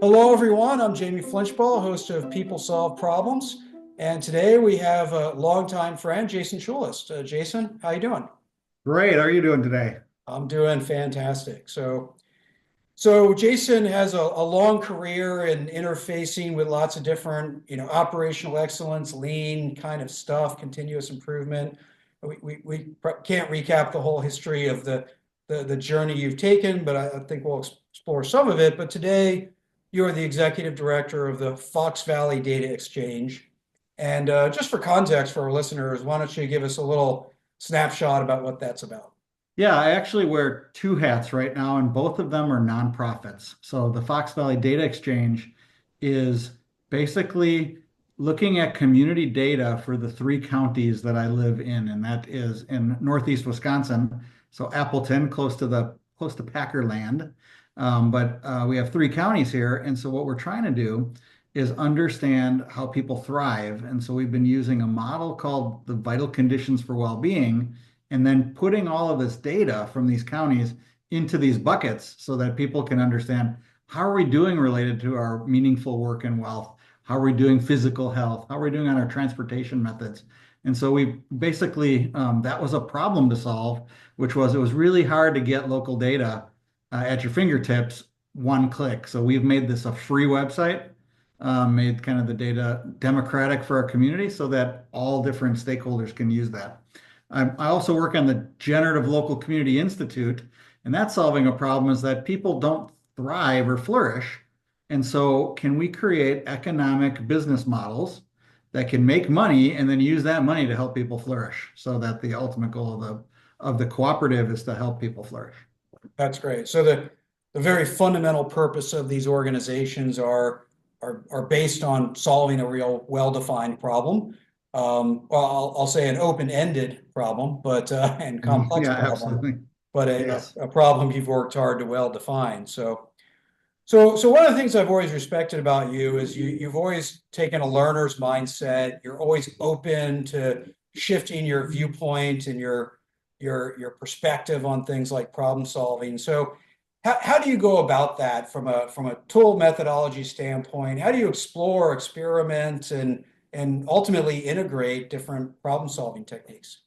Hello, everyone. I'm Jamie Flinchball, host of People Solve Problems. And today we have a longtime friend, Jason Schulist. Jason, how you doing? Great. How are you doing today? I'm doing fantastic. So Jason has a long career in interfacing with lots of different, operational excellence, lean kind of stuff, continuous improvement. We can't recap the whole history of the journey you've taken, but I think we'll explore some of it. But today, you are the executive director of the Fox Valley Data Exchange. And just for context for our listeners, why don't you give us a little snapshot about what that's about? Yeah, I actually wear two hats right now, and both of them are nonprofits. So the Fox Valley Data Exchange is basically looking at community data for the three counties that I live in, and that is in northeast Wisconsin. So Appleton, close to Packerland. But we have three counties here, and so what we're trying to do is understand how people thrive. And so we've been using a model called the Vital Conditions for Well-being and then putting all of this data from these counties into these buckets so that people can understand how are we doing related to our meaningful work and wealth? How are we doing physical health? How are we doing on our transportation methods? And so we basically, that was a problem to solve, which was it was really hard to get local data at your fingertips, one click. So we've made this a free website, made kind of the data democratic for our community so that all different stakeholders can use that. I also work on the Generative Local Community Institute, and that's solving a problem is that people don't thrive or flourish. And so, can we create economic business models that can make money and then use that money to help people flourish so that the ultimate goal of the cooperative is to help people flourish? That's great. So the very fundamental purpose of these organizations are based on solving a real well-defined problem. Well, I'll say an open-ended problem, but and complex Yeah, problem, absolutely. but Yes. a problem you've worked hard to well define. So one of the things I've always respected about you is you've always taken a learner's mindset. You're always open to shifting your viewpoint and your perspective on things like problem solving. So how do you go about that from a tool methodology standpoint? How do you explore, experiment, and ultimately integrate different problem solving techniques?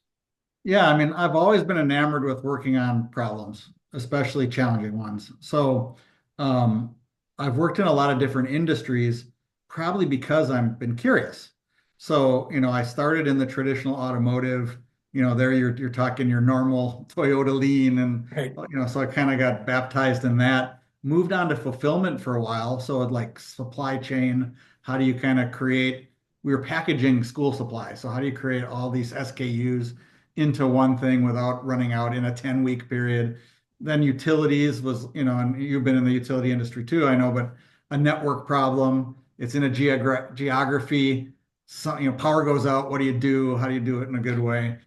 Yeah, I mean, I've always been enamored with working on problems, especially challenging ones. So, um, I've worked in a lot of different industries, probably because I've been curious. So, I started in the traditional automotive. There you're talking your normal Toyota lean, and Right. so I kind of got baptized in that. Moved on to fulfillment for a while. So, like supply chain, how do you kind of create? We were packaging school supplies. So, how do you create all these SKUs? Into one thing without running out in a 10-week period. Then utilities was, and you've been in the utility industry too, I know, but a network problem. It's in a geography. So, power goes out. What do you do? How do you do it in a good way?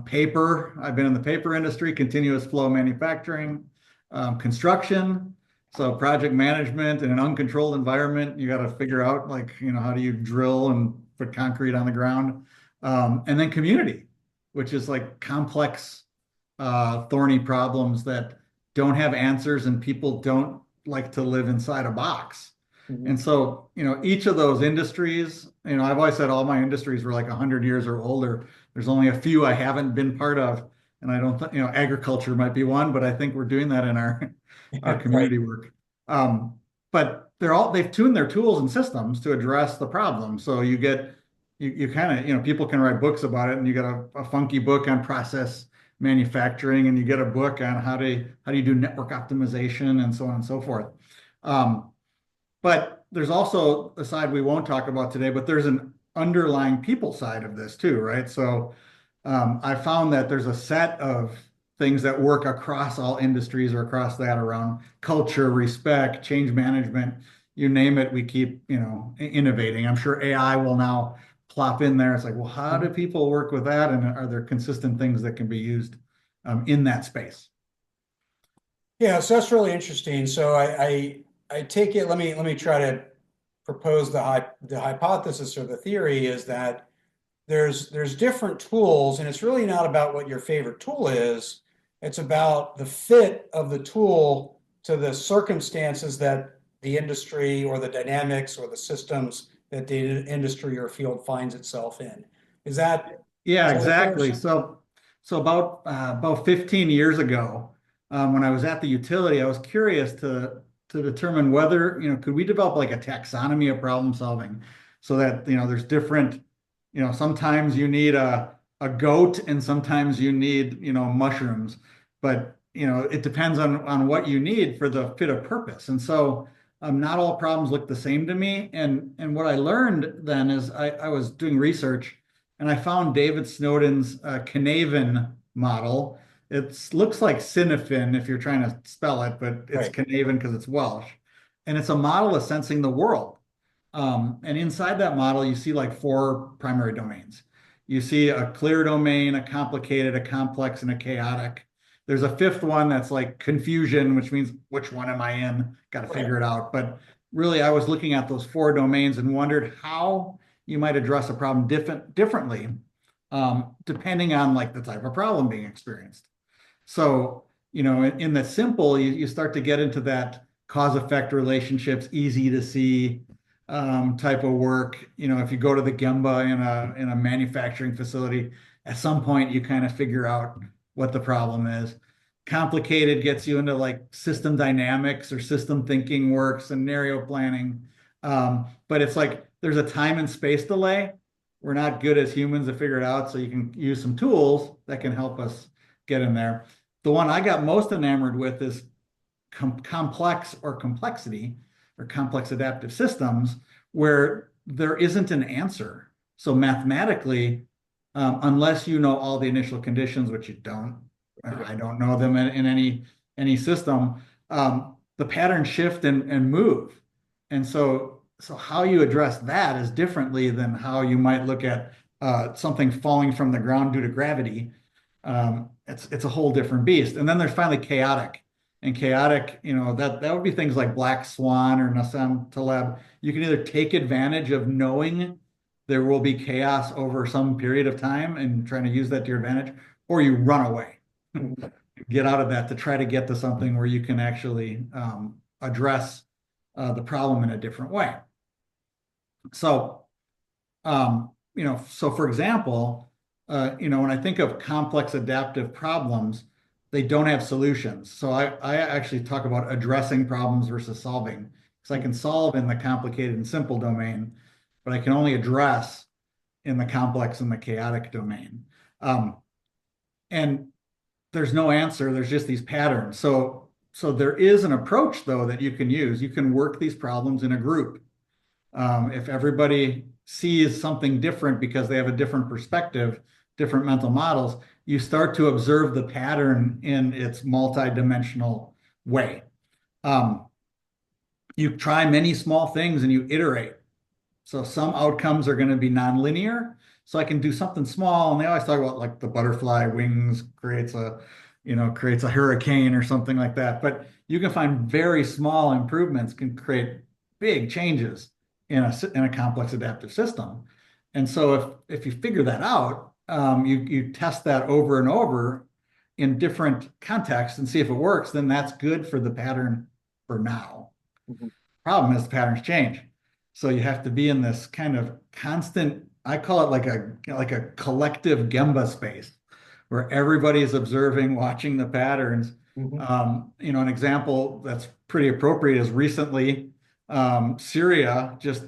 Paper. I've been in the paper industry, continuous flow manufacturing, construction. So project management in an uncontrolled environment, you got to figure out like, how do you drill and put concrete on the ground? And then community, which is like complex, thorny problems that don't have answers and people don't like to live inside a box. And Mhm. so, each of those industries, I've always said all my industries were like 100 years or older. There's only a few I haven't been part of. And I don't think, agriculture might be one, but I think we're doing that in our Right. community work. Um, but they've tuned their tools and systems to address the problem. So you kind of, people can write books about it, and you get a funky book on process manufacturing, and you get a book on how do you do network optimization and so on and so forth. Um, but there's also a side we won't talk about today, but there's an underlying people side of this too, right? So I found that there's a set of things that work across all industries or across that around culture, respect, change management, you name it, we keep, innovating. I'm sure AI will now plop in there. It's like, well, how do people work with that? And are there consistent things that can be used in that space? Yeah, so that's really interesting. So I take it. Let me try to propose the hypothesis or the theory is that there's different tools, and it's really not about what your favorite tool is. It's about the fit of the tool to the circumstances that the industry or the dynamics or the systems that the industry or field finds itself in. Is that, Yeah, is that a fair exactly. assessment? So about 15 years ago, when I was at the utility, I was curious to determine whether, could we develop like a taxonomy of problem solving so that, there's different, sometimes you need a goat and sometimes you need, mushrooms, but it depends on what you need for the fit of purpose. And so not all problems look the same to me. And what I learned then is I was doing research and I found David Snowden's Canavan model. It looks like Cinefin if you're trying to spell it, but it's Right. Canavan because it's Welsh. And it's a model of sensing the world. And inside that model, you see like four primary domains. You see a clear domain, a complicated, a complex, and a chaotic. There's a fifth one that's like confusion, which means which one am I in? Got to Right. figure it out. But really, I was looking at those four domains and wondered how you might address a problem differently, depending on like the type of problem being experienced. So, in the simple, you start to get into that cause effect relationships, easy to see type of work. If you go to the Gemba in a manufacturing facility, at some point you kind of figure out what the problem is. Complicated gets you into like system dynamics or system thinking work, scenario planning. But it's like there's a time and space delay. We're not good as humans to figure it out, so you can use some tools that can help us get in there. The one I got most enamored with is complex or complexity or complex adaptive systems where there isn't an answer. So mathematically, unless you know all the initial conditions, which you don't, I don't know them in any system, the patterns shift and move. And so how you address that is differently than how you might look at something falling from the ground due to gravity. It's a whole different beast. And then there's finally chaotic. And chaotic, that would be things like Black Swan or Nassim Taleb. You can either take advantage of knowing there will be chaos over some period of time and trying to use that to your advantage, or you run away, get out of that to try to get to something where you can actually address the problem in a different way. So, so for example, when I think of complex adaptive problems, they don't have solutions. So I actually talk about addressing problems versus solving. Because I can solve in the complicated and simple domain, but I can only address in the complex and the chaotic domain. And there's no answer. There's just these patterns. So there is an approach though that you can use. You can work these problems in a group. If everybody sees something different because they have a different perspective, different mental models, you start to observe the pattern in its multidimensional way. You try many small things and you iterate. So some outcomes are going to be nonlinear. So I can do something small, and they always talk about like the butterfly wings creates a hurricane or something like that. But you can find very small improvements can create big changes in a complex adaptive system. And so if you figure that out, you test that over and over in different contexts and see if it works, then that's good for the pattern for now. Mhm. Problem is the patterns change. So you have to be in this kind of constant, I call it like a collective Gemba space where everybody is observing, watching the patterns. Mhm. An example that's pretty appropriate is recently Syria just,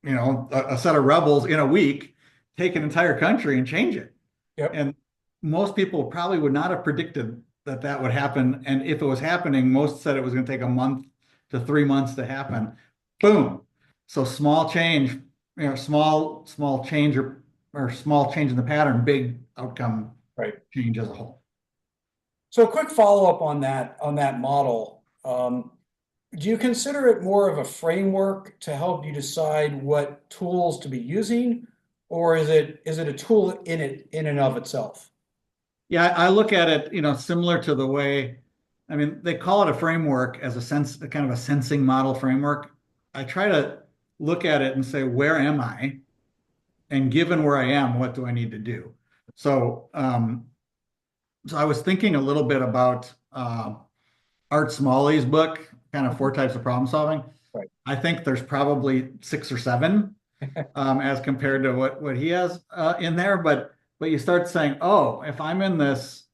a set of rebels in a week take an entire country and change it. Yep. And most people probably would not have predicted that that would happen. And if it was happening, most said it was going to take a month to 3 months to happen. Boom. So small change, small change or small change in the pattern, big outcome Right. change as a whole. So a quick follow-up on that model. Do you consider it more of a framework to help you decide what tools to be using, or is it a tool in and of itself? Yeah, I look at it, similar to the way, I mean, they call it a framework as a kind of a sensing model framework. I try to look at it and say, where am I? And given where I am, what do I need to do? So, so I was thinking a little bit about Art Smalley's book, kind of four types of problem solving. Right. I think there's probably six or seven as compared to what he has in there. But you start saying, oh, if I'm in this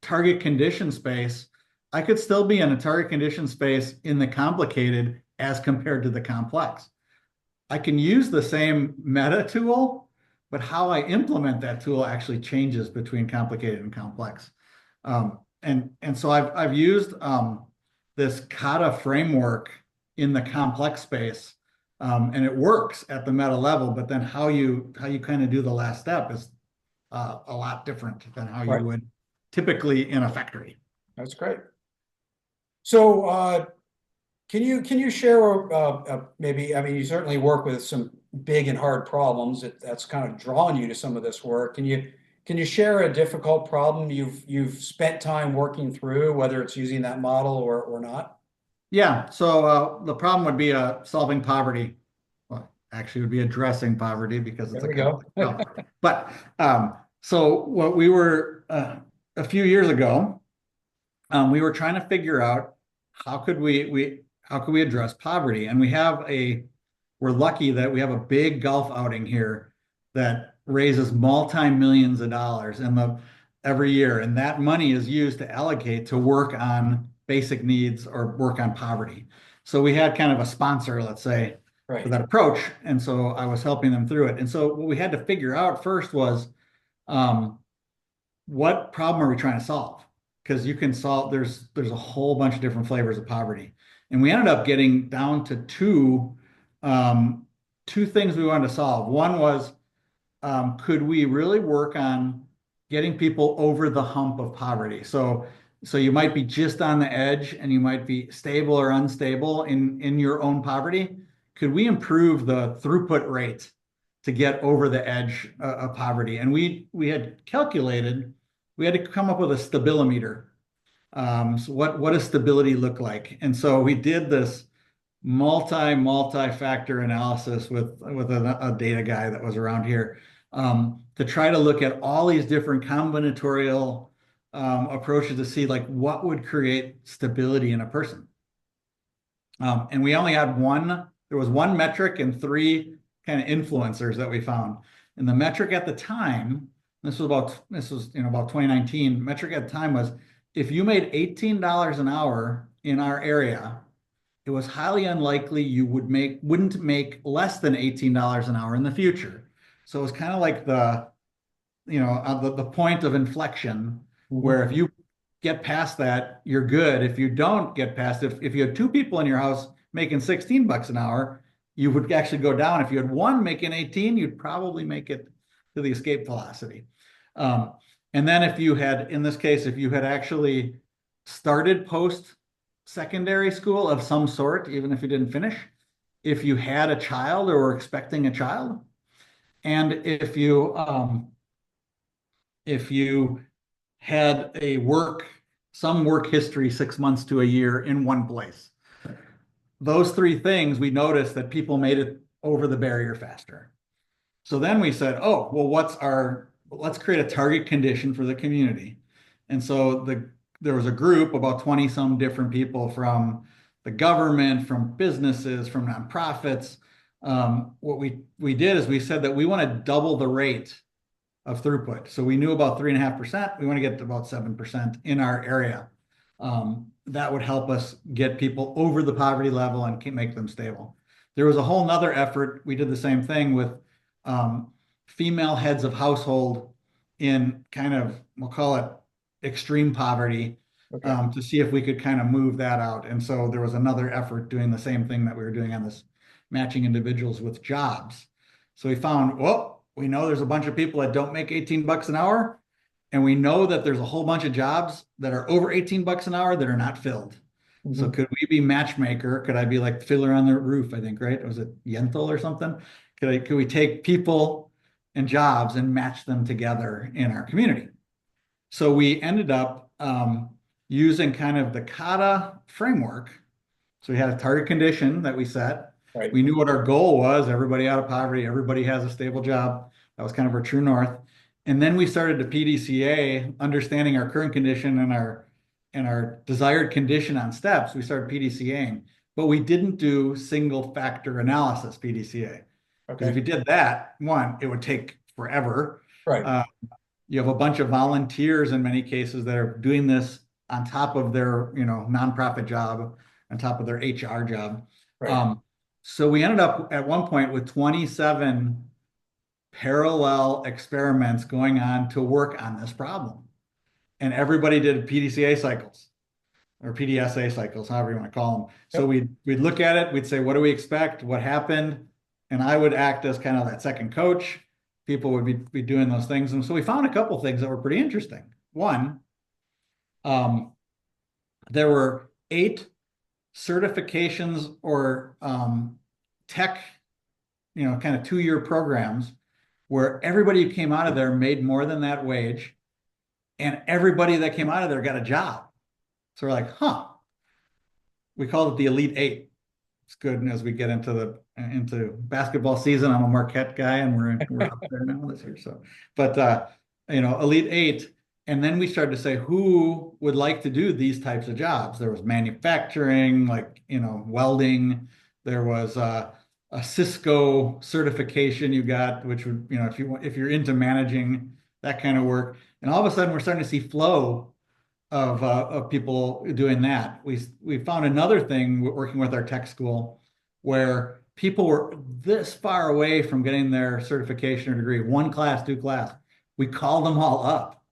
target condition space, I could still be in a target condition space in the complicated as compared to the complex. I can use the same meta tool, but how I implement that tool actually changes between complicated and complex. And so I've used this kata framework in the complex space, and it works at the meta level. But then how you kind of do the last step is a lot different than how you Right. would typically in a factory. That's great. So, can you share maybe? I mean, you certainly work with some big and hard problems. That's kind of drawn you to some of this work. Can you share a difficult problem you've spent time working through, whether it's using that model or not? Yeah, so the problem would be solving poverty. Well, actually, it would be addressing poverty because it's There a we go. complex problem. But so what we were a few years ago, we were trying to figure out how could we address poverty, and we're lucky that we have a big golf outing here that raises multi-millions of dollars every year, and that money is used to allocate to work on basic needs or work on poverty. So we had kind of a sponsor, let's say, for Right. that approach, and so I was helping them through it. And so what we had to figure out first was um, what problem are we trying to solve? Because you can solve, there's a whole bunch of different flavors of poverty. And we ended up getting down to two things we wanted to solve. One was, could we really work on getting people over the hump of poverty? So you might be just on the edge and you might be stable or unstable in your own poverty. Could we improve the throughput rate to get over the edge of poverty? And we had calculated, we had to come up with a stabilimeter. So what does stability look like? And so we did this multi-factor analysis with a data guy that was around here to try to look at all these different combinatorial approaches to see like what would create stability in a person. And we only had there was one metric and three kind of influencers that we found. And the metric at the time, this was about 2019, metric at the time was if you made $18 an hour in our area, it was highly unlikely you wouldn't make less than $18 an hour in the future. So it was kind of like the point of inflection where if you get past that, you're good. If you don't get past it, if you had two people in your house making 16 bucks an hour, you would actually go down. If you had one making 18, you'd probably make it to the escape velocity. And then in this case, if you had actually started post-secondary school of some sort, even if you didn't finish, if you had a child or were expecting a child, and if you had some work history 6 months to a year in one place. Those three things, we noticed that people made it over the barrier faster. So then we said, oh, well, let's create a target condition for the community. And so there was a group, about 20 some different people from the government, from businesses, from nonprofits. What we did is we said that we want to double the rate of throughput. So we knew about 3.5%. We want to get to about 7% in our area. That would help us get people over the poverty level and make them stable. There was a whole nother effort. We did the same thing with female heads of household in kind of, we'll call it extreme poverty, to see if we could kind of move that out. And so there was another effort doing the same thing that we were doing on this matching individuals with jobs. So we found, well, we know there's a bunch of people that don't make 18 bucks an hour. And we know that there's a whole bunch of jobs that are over 18 bucks an hour that are not filled. So could we be matchmaker? Could I be like Fiddler on the Roof, I think, right? Was it Yentl or something? Could we take people and jobs and match them together in our community? So we ended up using kind of the kata framework. So we had a target condition that we set. Right. We knew what our goal was, everybody out of poverty, everybody has a stable job. That was kind of our true north. And then we started to PDCA, understanding our current condition and our our desired condition on steps, we started PDCAing, but we didn't do single factor analysis PDCA. Because if Okay. you did that, one, it would take forever. Right. Uh, you have a bunch of volunteers in many cases that are doing this on top of their, nonprofit job, on top of their HR job. Right. Um, so we ended up at one point with 27 parallel experiments going on to work on this problem. And everybody did PDCA cycles or PDSA cycles, however you want to call them. So Yep. we'd look at it, we'd say, what do we expect? What happened? And I would act as kind of that second coach. People would be doing those things. And so we found a couple of things that were pretty interesting. One, there were 8 certifications or tech, kind of 2-year programs where everybody who came out of there made more than that wage, and everybody that came out of there got a job. So we're like, huh. We called it the Elite 8. It's good as we get into basketball season. I'm a Marquette guy, and we're up there now this year. So, but Elite 8. And then we started to say who would like to do these types of jobs. There was manufacturing, like welding. There was a Cisco certification you got, which would if you're into managing that kind of work. And all of a sudden, we're starting to see flow of people doing that. We found another thing working with our tech school where people were this far away from getting their certification or degree, 1 class, 2 class. We called them all up,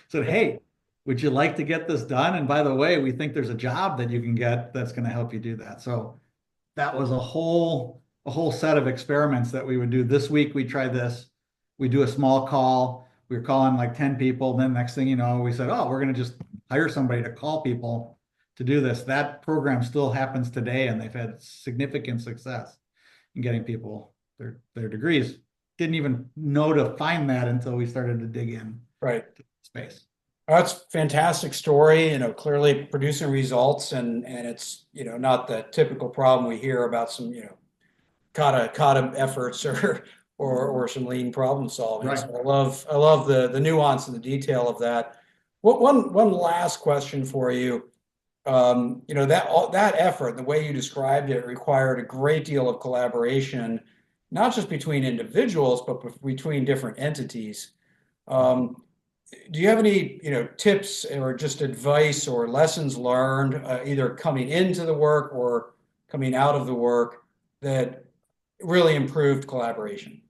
said, "Hey, would you like to get this done? And by the way, we think there's a job that you can get that's going to help you do that." So that was a whole set of experiments that we would do. This week we tried this. We do a small call. We were calling like 10 people. Then next thing you know, we said, "Oh, we're going to just hire somebody to call people to do this." That program still happens today, and they've had significant success in getting people their degrees. Didn't even know to find that until we started to dig in Right. to space. That's a fantastic story, clearly producing results, and it's, not the typical problem we hear about some, kata efforts or some lean problem solving. Right. So I love the nuance and the detail of that. One last question for you. That effort, the way you described it, required a great deal of collaboration, not just between individuals, but between different entities. Um, do you have any, tips or just advice or lessons learned, either coming into the work or coming out of the work, that really improved collaboration?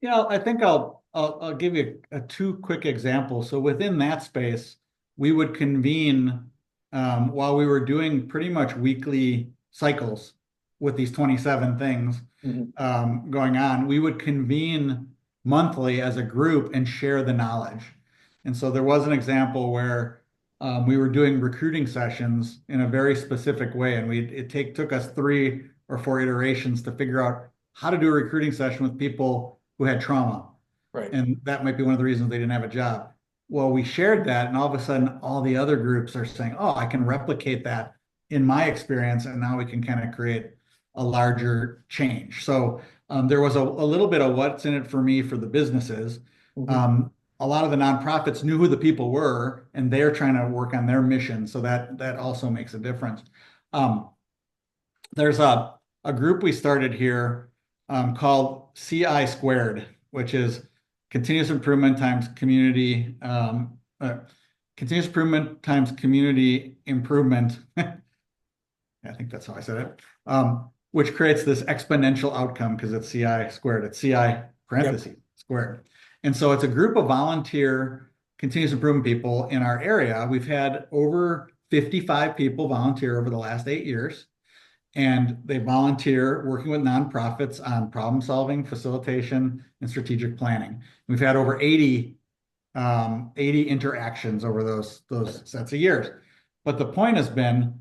I think I'll give you 2 quick examples. So within that space, we would convene while we were doing pretty much weekly cycles with these 27 things Mhm. going on. We would convene monthly as a group and share the knowledge. And so there was an example where we were doing recruiting sessions in a very specific way, and it took us 3 or 4 iterations to figure out how to do a recruiting session with people who had trauma. Right. And that might be one of the reasons they didn't have a job. Well, we shared that, and all of a sudden, all the other groups are saying, "Oh, I can replicate that in my experience," and now we can kind of create a larger change. So there was a little bit of what's in it for me for the businesses. Mhm. A lot of the nonprofits knew who the people were, and they're trying to work on their mission. So that also makes a difference. There's a group we started here called CI Squared, which is continuous improvement times community, continuous improvement times community improvement. I think that's how I said it, which creates this exponential outcome because it's CI squared. It's CI parentheses squared. And so it's a group of volunteer continuous improvement people in our area. We've had over 55 people volunteer over the last 8 years. And they volunteer working with nonprofits on problem solving, facilitation, and strategic planning. We've had over 80 interactions over those sets of years. But the point has been,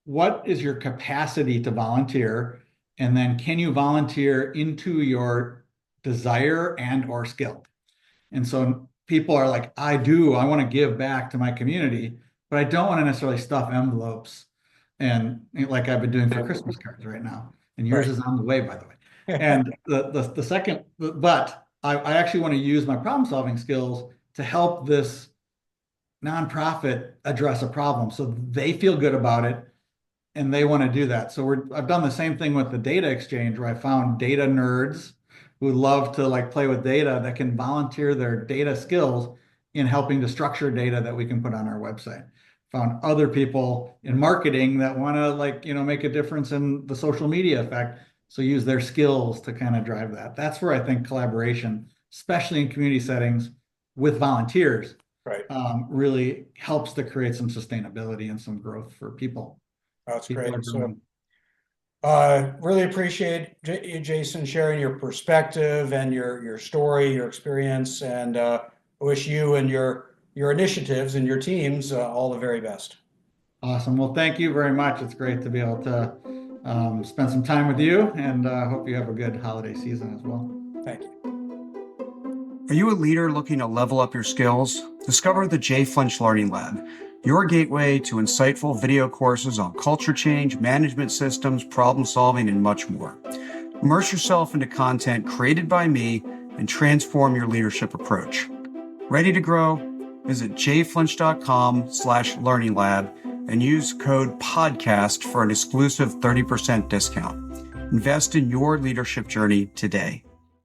what is your capacity to volunteer? And then can you volunteer into your desire and or skill? And so people are like, I want to give back to my community, but I don't want to necessarily stuff envelopes and like I've been doing for Christmas cards right now. And yours Right. is on the way, by the way. And the second, but I actually want to use my problem solving skills to help this nonprofit address a problem. So they feel good about it and they want to do that. So I've done the same thing with the data exchange where I found data nerds who love to like play with data that can volunteer their data skills in helping to structure data that we can put on our website. Found other people in marketing that want to like, make a difference in the social media effect. So use their skills to kind of drive that. That's where I think collaboration, especially in community settings with volunteers, Right. really helps to create some sustainability and some growth for people. That's People are great. So, growing. really appreciate you, Jason, sharing your perspective and your story, your experience, and wish you and your initiatives and your teams all the very best. Awesome. Well, thank you very much. It's great to be able to spend some time with you, and hope you have a good holiday season as well. Thank you. Are you a leader looking to level up your skills? Discover the JFlinch Learning Lab, your gateway to insightful video courses on culture change, management systems, problem solving, and much more. Immerse yourself into content created by me and transform your leadership approach. Ready to grow? Visit jflinch.com/learning lab and use code podcast for an exclusive 30% discount. Invest in your leadership journey today.